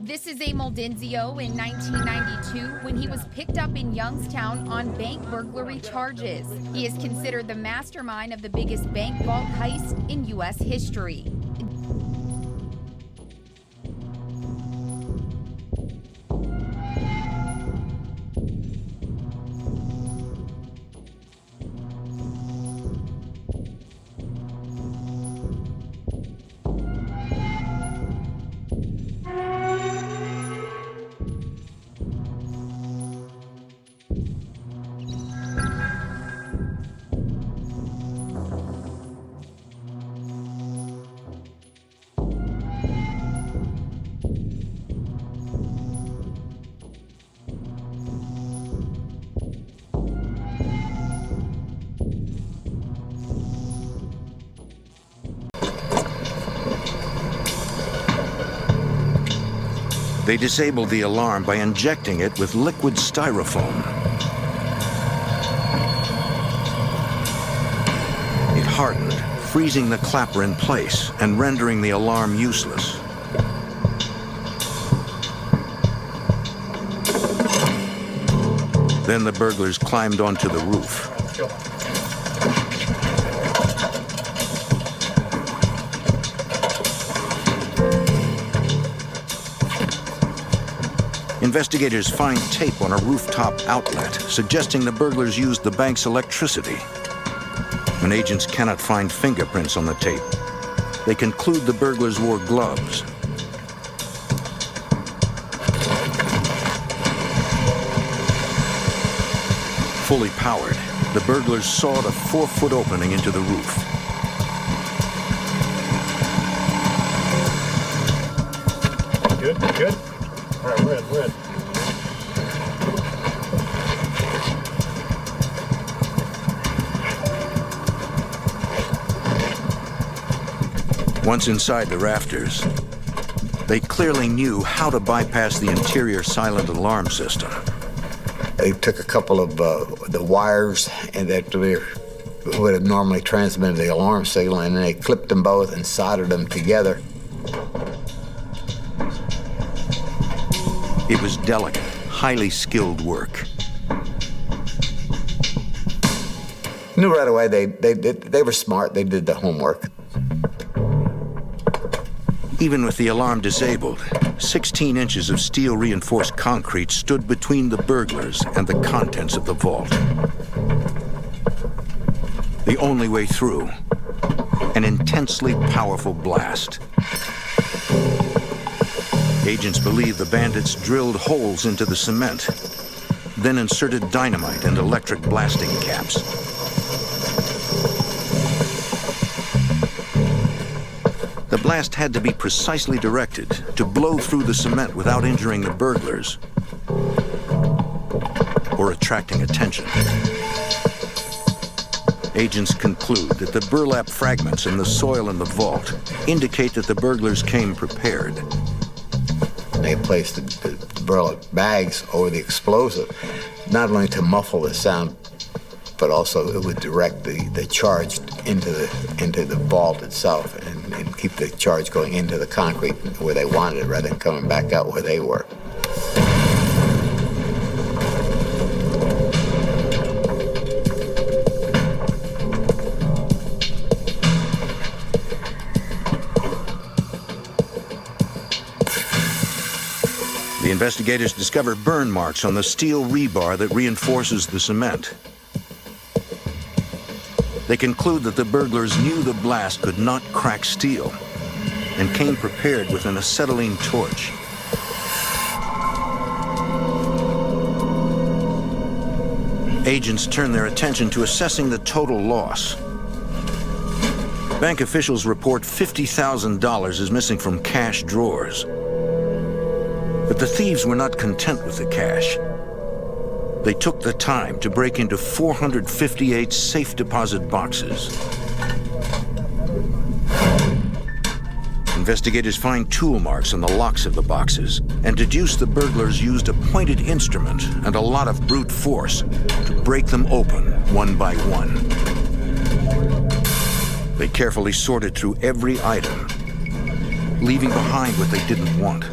This is Amil Dinsio in 1992 when he was picked up in Youngstown on bank burglary charges. He is considered the mastermind of the biggest bank vault heist in U.S. history. They disabled the alarm by injecting it with liquid styrofoam. It hardened, freezing the clapper in place and rendering the alarm useless. Then the burglars climbed onto the roof. Investigators find tape on a rooftop outlet, suggesting the burglars used the bank's electricity. When agents cannot find fingerprints on the tape, they conclude the burglars wore gloves. Fully powered, the burglars sawed a 4-foot opening into the roof. Good, good. All right, we're in. Once inside the rafters, they clearly knew how to bypass the interior silent alarm system. They took a couple of the wires and that would have normally transmitted the alarm signal, and then they clipped them both and soldered them together. It was delicate, highly skilled work. Knew right away they were smart. They did the homework. Even with the alarm disabled, 16 inches of steel-reinforced concrete stood between the burglars and the contents of the vault. The only way through, an intensely powerful blast. Agents believe the bandits drilled holes into the cement, then inserted dynamite and electric blasting caps. The blast had to be precisely directed to blow through the cement without injuring the burglars or attracting attention. Agents conclude that the burlap fragments in the soil in the vault indicate that the burglars came prepared. They placed the burlap bags over the explosive, not only to muffle the sound, but also it would direct the charge into the vault itself and keep the charge going into the concrete where they wanted it rather than coming back out where they were. The investigators discover burn marks on the steel rebar that reinforces the cement. They conclude that the burglars knew the blast could not crack steel and came prepared with an acetylene torch. Agents turn their attention to assessing the total loss. Bank officials report $50,000 is missing from cash drawers. But the thieves were not content with the cash. They took the time to break into 458 safe deposit boxes. Investigators find tool marks on the locks of the boxes and deduce the burglars used a pointed instrument and a lot of brute force to break them open one by one. They carefully sorted through every item, leaving behind what they didn't want.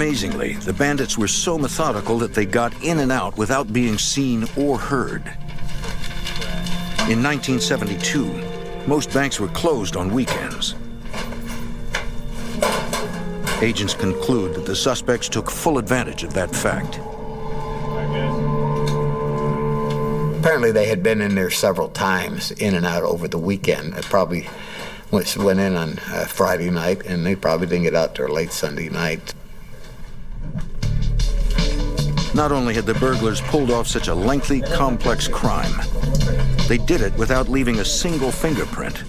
Amazingly, the bandits were so methodical that they got in and out without being seen or heard. In 1972, most banks were closed on weekends. Agents conclude that the suspects took full advantage of that fact. Apparently they had been in there several times, in and out over the weekend. They probably went in on Friday night, and they probably didn't get out till late Sunday night. Not only had the burglars pulled off such a lengthy, complex crime, they did it without leaving a single fingerprint.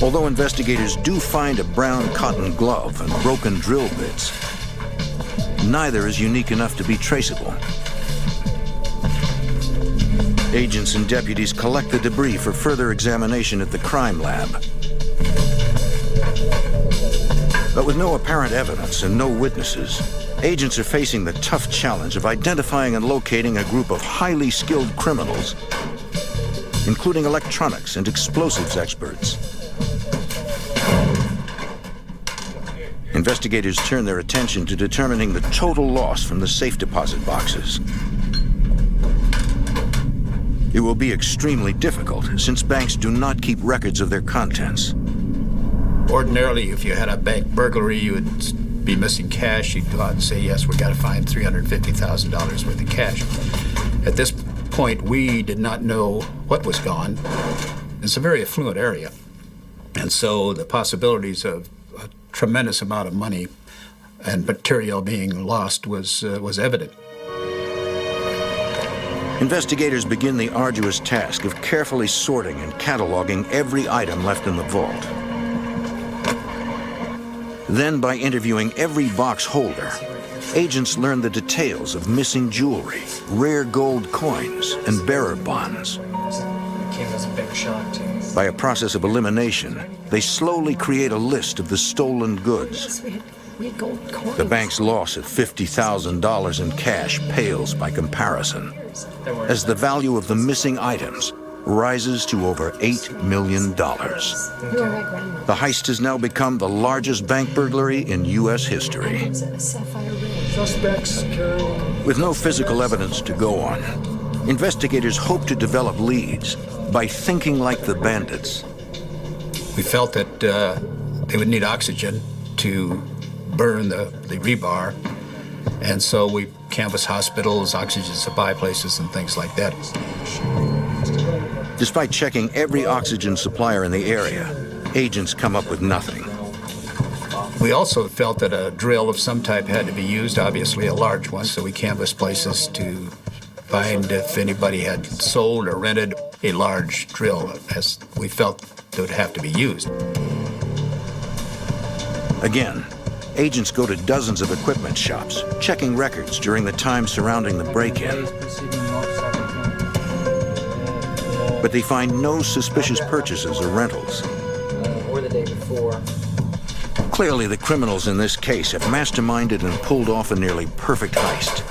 Although investigators do find a brown cotton glove and broken drill bits, neither is unique enough to be traceable. Agents and deputies collect the debris for further examination at the crime lab. But with no apparent evidence and no witnesses, agents are facing the tough challenge of identifying and locating a group of highly skilled criminals, including electronics and explosives experts. Investigators turn their attention to determining the total loss from the safe deposit boxes. It will be extremely difficult since banks do not keep records of their contents. Ordinarily, if you had a bank burglary, you would be missing cash. You'd go out and say, yes, we got to find $350,000 worth of cash. At this point, we did not know what was gone. It's a very affluent area. And so the possibilities of a tremendous amount of money and material being lost was evident. Investigators begin the arduous task of carefully sorting and cataloging every item left in the vault. Then, by interviewing every box holder, agents learn the details of missing jewelry, rare gold coins, and bearer bonds. Came as a big shock to me. By a process of elimination, they slowly create a list of the stolen goods. We had gold coins. The bank's loss of $50,000 in cash pales by comparison, as the value of the missing items rises to over $8 million. The heist has now become the largest bank burglary in U.S. history. Suspects carrying. With no physical evidence to go on, investigators hope to develop leads by thinking like the bandits. We felt that they would need oxygen to burn the rebar, and so we canvassed hospitals, oxygen supply places, and things like that. Despite checking every oxygen supplier in the area, agents come up with nothing. We also felt that a drill of some type had to be used, obviously a large one, so we canvassed places to find if anybody had sold or rented a large drill, as we felt it would have to be used. Again, agents go to dozens of equipment shops, checking records during the time surrounding the break-in. But they find no suspicious purchases or rentals. Or the day before. Clearly, the criminals in this case have masterminded and pulled off a nearly perfect heist.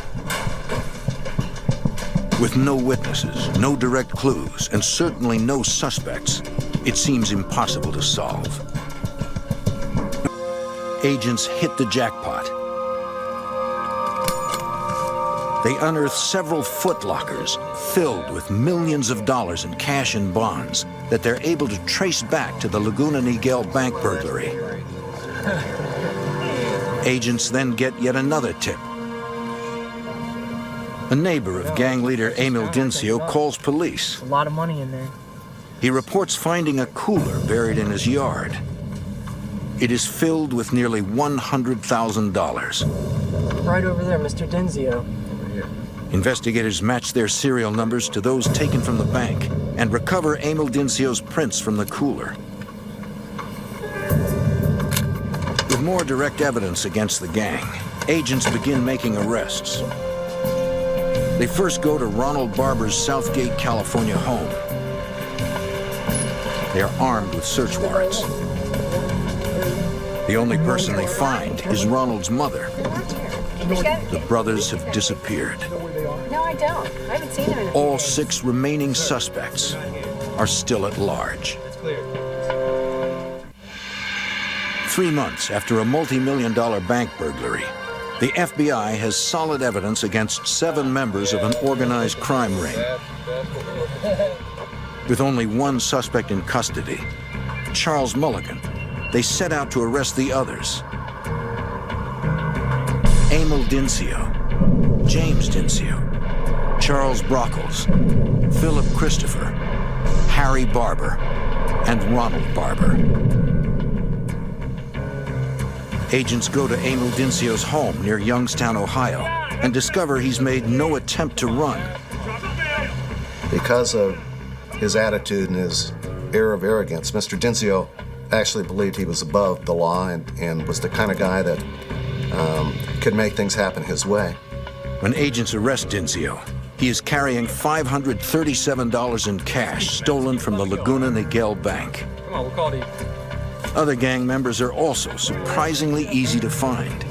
With no witnesses, no direct clues, and certainly no suspects, it seems impossible to solve. Agents hit the jackpot. They unearth several foot lockers filled with millions of dollars in cash and bonds that they're able to trace back to the Laguna Niguel bank burglary. Agents then get yet another tip. A neighbor of gang leader Amil Dinsio calls police. A lot of money in there. He reports finding a cooler buried in his yard. It is filled with nearly $100,000. Right over there, Mr. Dinsio. Investigators match their serial numbers to those taken from the bank and recover Amil Dinsio's prints from the cooler. With more direct evidence against the gang, agents begin making arrests. They first go to Ronald Barber's Southgate, California home. They are armed with search warrants. The only person they find is Ronald's mother. The brothers have disappeared. No, I don't. I haven't seen him in a few All days. 6 remaining suspects are still at large. 3 months after a multi-million-dollar bank burglary, the FBI has solid evidence against 7 members of an organized crime ring. With only one suspect in custody, Charles Mulligan, they set out to arrest the others. Amil Dinsio, James Dinsio, Charles Brockles, Philip Christopher, Harry Barber, and Ronald Barber. Agents go to Amil Dinsio's home near Youngstown, Ohio, and discover he's made no attempt to run. Because of his attitude and his air of arrogance, Mr. Dinsio actually believed he was above the law and was the kind of guy that could make things happen his way. When agents arrest Dinsio, he is carrying $537 in cash stolen from the Laguna Niguel bank. Come on, we'll call it. Other gang members are also surprisingly easy to find.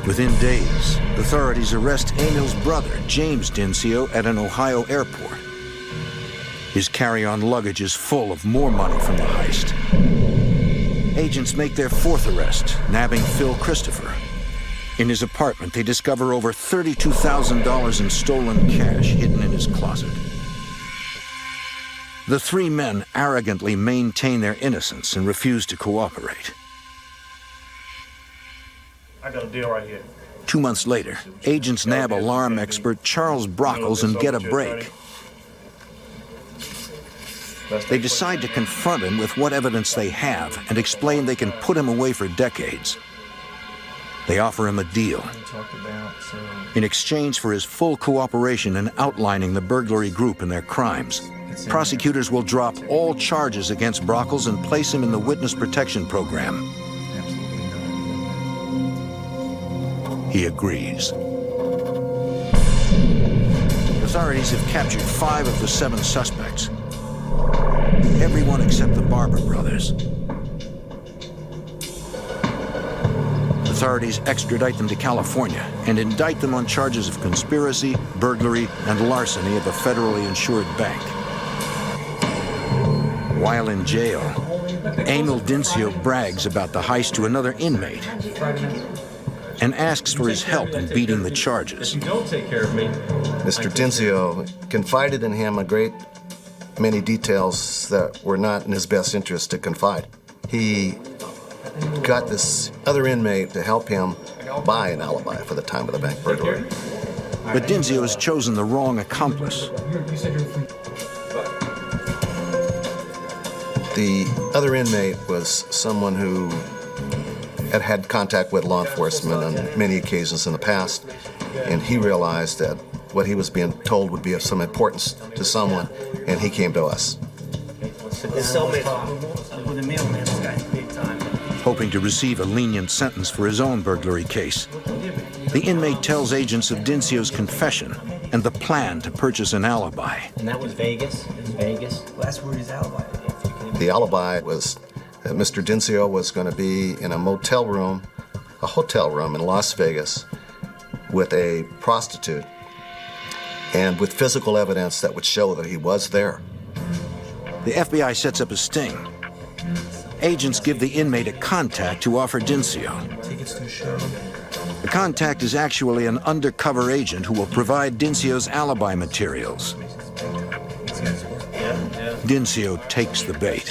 Within days, authorities arrest Amil's brother, James Dinsio, at an Ohio airport. His carry-on luggage is full of more money from the heist. Agents make their 4th arrest, nabbing Phil Christopher. In his apartment, they discover over $32,000 in stolen cash hidden in his closet. The 3 men arrogantly maintain their innocence and refuse to cooperate. I got a deal right here. 2 months later, agents nab alarm expert Charles Brockles and get a break. They decide to confront him with what evidence they have and explain they can put him away for decades. They offer him a deal. In exchange for his full cooperation in outlining the burglary group and their crimes, prosecutors will drop all charges against Brockles and place him in the witness protection program. He agrees. Authorities have captured 5 of the 7 suspects. Everyone except the Barber brothers. Authorities extradite them to California and indict them on charges of conspiracy, burglary, and larceny of a federally insured bank. While in jail, Amil Dinsio brags about the heist to another inmate and asks for his help in beating the charges. Mr. Dinsio confided in him a great many details that were not in his best interest to confide. He got this other inmate to help him buy an alibi for the time of the bank burglary. But Dinsio has chosen the wrong accomplice. The other inmate was someone who had had contact with law enforcement on many occasions in the past, and he realized that what he was being told would be of some importance to someone, and he came to us. Hoping to receive a lenient sentence for his own burglary case, the inmate tells agents of Dinsio's confession and the plan to purchase an alibi. And that was Vegas? Vegas? Well, that's where his alibi is. The alibi was that Mr. Dinsio was going to be in a hotel room in Las Vegas with a prostitute and with physical evidence that would show that he was there. The FBI sets up a sting. Agents give the inmate a contact to offer Dinsio. The contact is actually an undercover agent who will provide Dinsio's alibi materials. Dinsio takes the bait.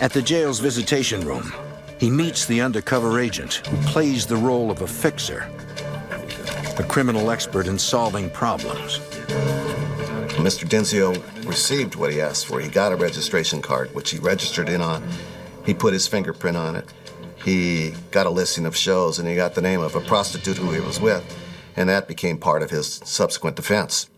At the jail's visitation room, he meets the undercover agent who plays the role of a fixer, a criminal expert in solving problems. Mr. Dinsio received what he asked for. He got a registration card, which he registered in on. He put his fingerprint on it. He got a listing of shows, and he got the name of a prostitute who he was with, and that became part of his subsequent defense.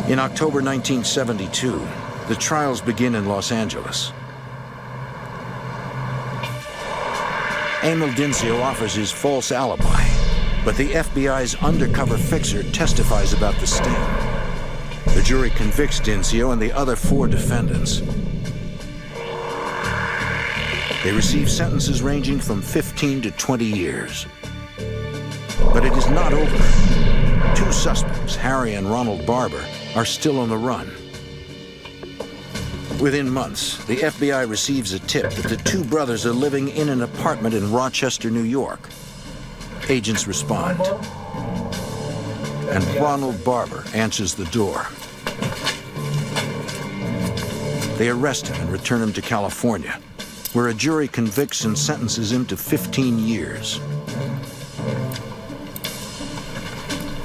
In October 1972, the trials begin in Los Angeles. Amil Dinsio offers his false alibi, but the FBI's undercover fixer testifies about the sting. The jury convicts Dinsio and the other 4 defendants. They receive sentences ranging from 15 to 20 years. But it is not over. 2 two suspects, Harry and Ronald Barber, are still on the run. Within months, the FBI receives a tip that the two brothers are living in an apartment in Rochester, New York. Agents respond, and Ronald Barber answers the door. They arrest him and return him to California, where a jury convicts and sentences him to 15 years.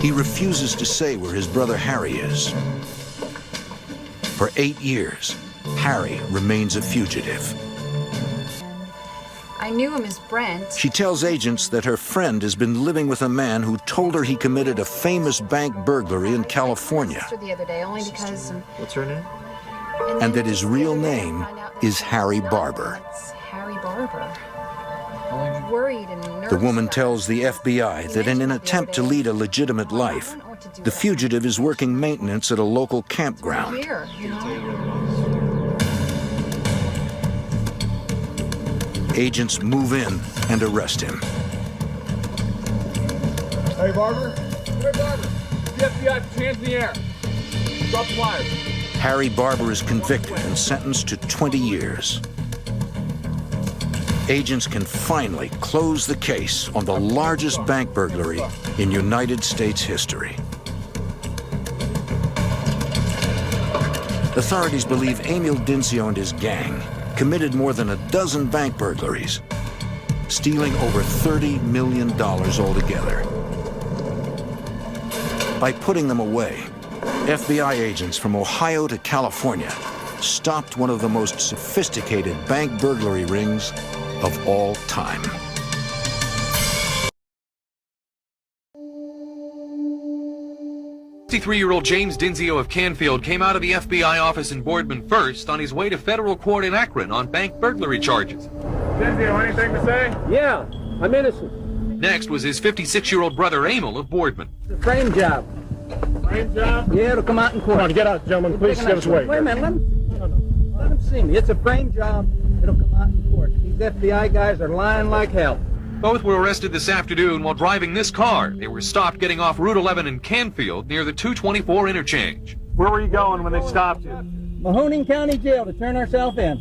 He refuses to say where his brother Harry is. For 8 years, Harry remains a fugitive. I knew him as Brent. She tells agents that her friend has been living with a man who told her he committed a famous bank burglary in California, The other day, only because. What's her name? and that his real name is Harry Barber. It's Harry Barber. Worried and nervous. The woman about tells the FBI that in an attempt to lead a legitimate life, the fugitive is working maintenance at a local campground. Here, you know? Agents move in and arrest him. Hey, Barber. Hey, Barber. The FBI, hands in the air. Drop the wires. Harry Barber is convicted and sentenced to 20 years. Agents can finally close the case on the largest bank burglary in United States history. Authorities believe Amil Dinsio and his gang committed more than a dozen bank burglaries, stealing over $30 million altogether. By putting them away, FBI agents from Ohio to California stopped one of the most sophisticated bank burglary rings of all time. Year-old James Dinsio of Canfield came out of the FBI office in Boardman first on his way to federal court in Akron on bank burglary charges. Dinsio, anything to say? Yeah, I'm innocent. Next was his 56-year-old brother Amil of Boardman. It's a frame job. Frame job? Yeah, it'll come out in court. Come on, get out, gentlemen. Please give us away. Wait a minute, let him see me. It's a frame job. It'll come out in court. These FBI guys are lying like hell. Both were arrested this afternoon while driving this car. They were stopped getting off Route 11 in Canfield near the 224 interchange. Where were you going when they stopped you? Mahoning County Jail to turn ourselves in.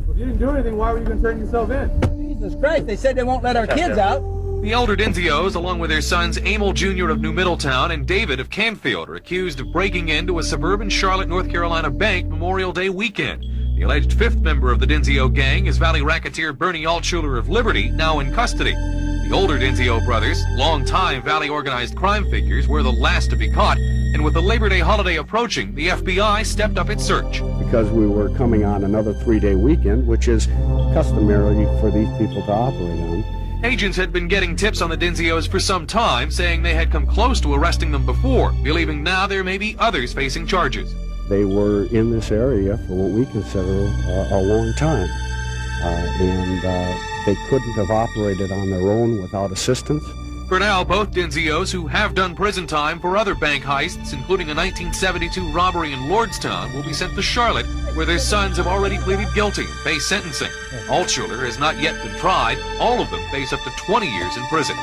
Well, if you didn't do anything, why were you going to turn yourself in? Jesus Christ, they said they won't let our kids out. The elder Dinsios, along with their sons Amil Jr. of New Middletown and David of Canfield, are accused of breaking into a suburban Charlotte, North Carolina bank Memorial Day weekend. The alleged fifth member of the Dinsio gang is Valley racketeer Bernie Altshuler of Liberty, now in custody. The older Dinsio brothers, long-time Valley organized crime figures, were the last to be caught, and with the Labor Day holiday approaching, the FBI stepped up its search. Because we were coming on another 3-day weekend, which is customary for these people to operate on. Agents had been getting tips on the Dinsios for some time, saying they had come close to arresting them before, believing now there may be others facing charges. They were in this area for what we consider a long time, and they couldn't have operated on their own without assistance. For now, both Dinsios, who have done prison time for other bank heists, including a 1972 robbery in Lordstown, will be sent to Charlotte, where their sons have already pleaded guilty and face sentencing. Altshuler has not yet been tried. All of them face up to 20 years in prison.